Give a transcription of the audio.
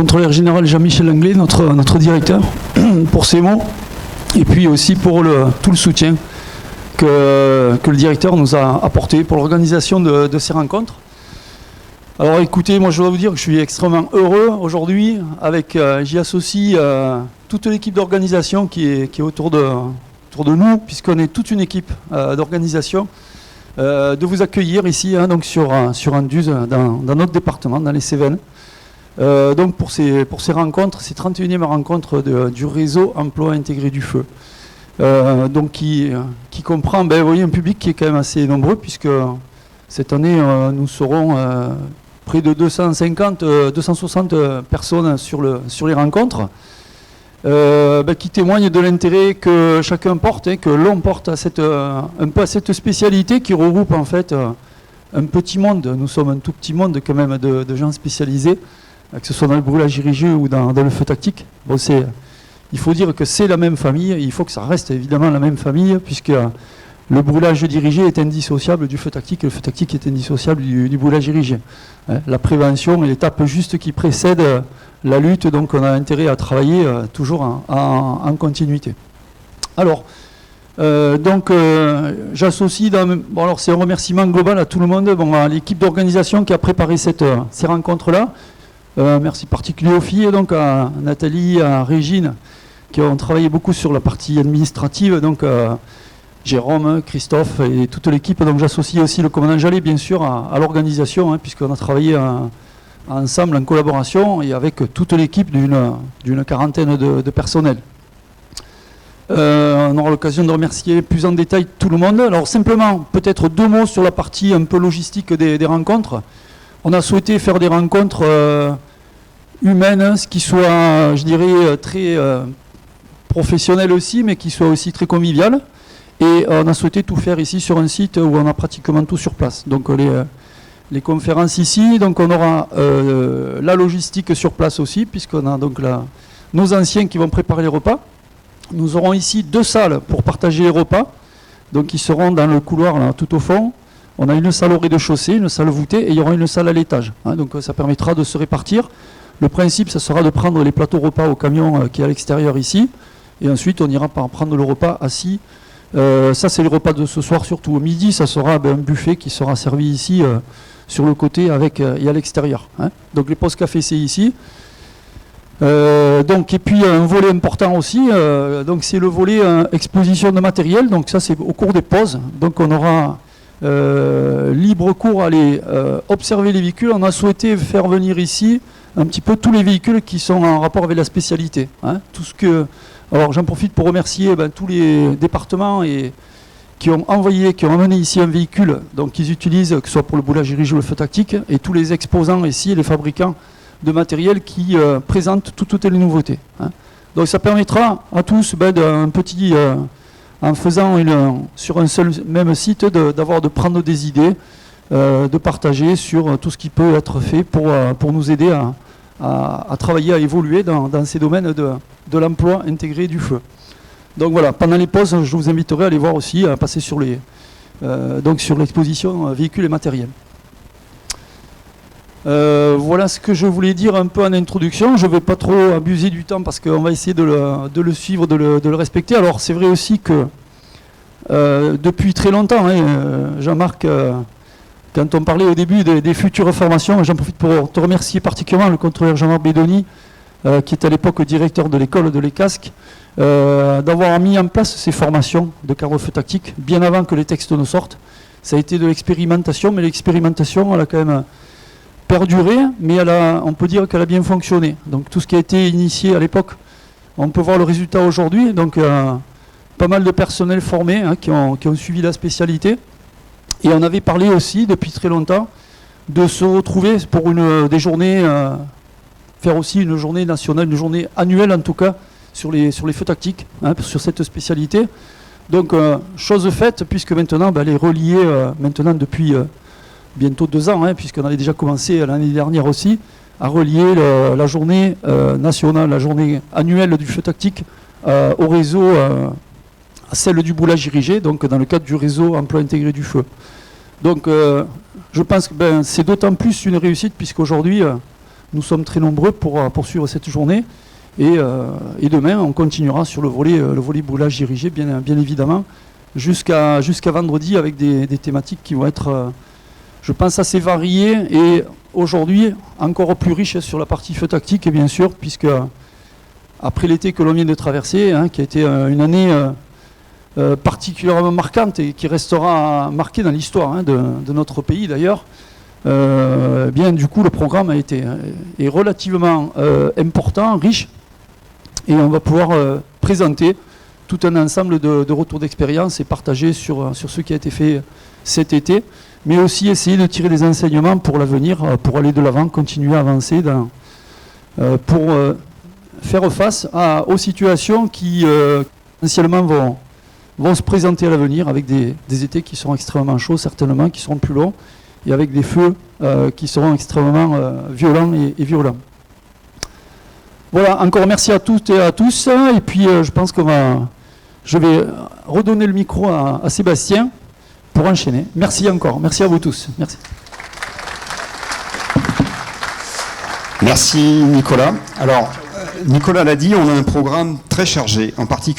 contrôleur général Jean-Michel Langlais, notre directeur, pour ces mots, et puis aussi pour tout le soutien que le directeur nous a apporté pour l'organisation de ces rencontres. Alors écoutez, moi je dois vous dire que je suis extrêmement heureux aujourd'hui, j'y associe toute l'équipe d'organisation qui est autour de nous, puisqu'on est toute une équipe d'organisation, de vous accueillir ici, donc sur Anduze, dans notre département, dans les Cévennes. Donc pour ces rencontres, ces 31e rencontres du réseau emploi intégré du feu. Donc qui comprend vous voyez, un public qui est quand même assez nombreux, puisque cette année nous serons près de 260 personnes sur les rencontres, qui témoignent de l'intérêt que chacun porte, que l'on porte un peu à cette spécialité qui regroupe en fait un petit monde. Nous sommes un tout petit monde quand même de gens spécialisés, que ce soit dans le brûlage dirigé ou dans le feu tactique. Bon, il faut dire que c'est la même famille, il faut que ça reste évidemment la même famille, puisque le brûlage dirigé est indissociable du feu tactique, et le feu tactique est indissociable du brûlage dirigé. La prévention est l'étape juste qui précède la lutte, donc on a intérêt à travailler toujours en continuité. Alors, j'associe, alors c'est un remerciement global à tout le monde, à l'équipe d'organisation qui a préparé ces rencontres-là. Merci particulier aux filles, donc à Nathalie, à Régine, qui ont travaillé beaucoup sur la partie administrative, donc Jérôme, Christophe et toute l'équipe. Donc j'associe aussi le commandant Jallet, bien sûr, à l'organisation, puisqu'on a travaillé ensemble en collaboration et avec toute l'équipe d'une quarantaine de personnels. On aura l'occasion de remercier plus en détail tout le monde. Alors simplement, peut-être 2 mots sur la partie un peu logistique des rencontres. On a souhaité faire des rencontres humaines, ce qui soit, je dirais, très professionnel aussi, mais qui soit aussi très convivial. Et on a souhaité tout faire ici sur un site où on a pratiquement tout sur place. Donc les conférences ici, donc on aura la logistique sur place aussi, puisqu'on a donc nos anciens qui vont préparer les repas. Nous aurons ici 2 salles pour partager les repas, donc qui seront dans le couloir là, tout au fond. On a une salle au rez-de-chaussée, une salle voûtée, et il y aura une salle à l'étage. Donc ça permettra de se répartir. Le principe, ça sera de prendre les plateaux repas au camion qui est à l'extérieur ici, et ensuite on ira prendre le repas assis. Ça c'est le repas de ce soir, surtout au midi, ça sera un buffet qui sera servi ici sur le côté et à l'extérieur. Donc les pauses café c'est ici. Et puis un volet important aussi, donc c'est le volet exposition de matériel. Donc ça c'est au cours des pauses. Donc on aura libre cours à aller observer les véhicules. On a souhaité faire venir ici un petit peu tous les véhicules qui sont en rapport avec la spécialité. Alors j'en profite pour remercier tous les départements qui ont amené ici un véhicule, donc qu'ils utilisent, que ce soit pour le brûlage dirigé ou le feu tactique, et tous les exposants ici, les fabricants de matériel qui présentent toutes les nouveautés. Donc ça permettra à tous en faisant sur un seul même site de prendre des idées, de partager sur tout ce qui peut être fait pour nous aider à travailler, à évoluer dans ces domaines de l'emploi intégré du feu. Donc voilà, pendant les pauses, je vous inviterai à aller voir aussi, à passer sur l'exposition véhicules et matériel. Voilà ce que je voulais dire un peu en introduction. Je ne vais pas trop abuser du temps parce qu'on va essayer de le suivre, de le respecter. Alors c'est vrai aussi que depuis très longtemps, Jean-Marc, quand on parlait au début des futures formations, j'en profite pour te remercier particulièrement le contrôleur Jean-Marc Bédoni, qui était à l'époque directeur de l'école de l'ECASC, d'avoir mis en place ces formations de cadre feu tactique bien avant que les textes ne sortent. Ça a été de l'expérimentation, mais l'expérimentation, elle a quand même perduré, mais on peut dire qu'elle a bien fonctionné. Donc tout ce qui a été initié à l'époque, on peut voir le résultat aujourd'hui. Donc pas mal de personnel formé qui ont suivi la spécialité. Et on avait parlé aussi depuis très longtemps de se retrouver pour des journées, faire aussi une journée nationale, une journée annuelle en tout cas, sur les feux tactiques, sur cette spécialité. Donc chose faite, puisque maintenant elle est reliée maintenant depuis bientôt 2 ans, puisqu'on avait déjà commencé l'année dernière aussi, à relier la journée nationale, la journée annuelle du feu tactique au réseau, à celle du brûlage dirigé, donc dans le cadre du réseau emploi intégré du feu. Donc je pense que c'est d'autant plus une réussite, puisqu'aujourd'hui nous sommes très nombreux pour poursuivre cette journée. Et demain, on continuera sur le volet brûlage dirigé, bien évidemment, jusqu'à vendredi, avec des thématiques qui vont être, je pense, assez variées et aujourd'hui encore plus riches sur la partie feu tactique, et bien sûr, puisque après l'été que l'on vient de traverser, qui a été une année particulièrement marquante et qui restera marquée dans l'histoire de notre pays d'ailleurs, bien du coup le programme est relativement important, riche, et on va pouvoir présenter tout un ensemble de retours d'expérience et partager sur ce qui a été fait cet été, mais aussi essayer de tirer des enseignements pour l'avenir, pour aller de l'avant, continuer à avancer pour faire face aux situations qui essentiellement vont se présenter à l'avenir, avec des étés qui seront extrêmement chauds certainement, qui seront plus longs, et avec des feux qui seront extrêmement violents et violents. Voilà, encore merci à toutes et à tous, et puis je pense je vais redonner le micro à Sébastien pour enchaîner. Merci encore, merci à vous tous. Merci. Merci Nicolas. Alors, Nicolas l'a dit, on a un programme très chargé, en particulier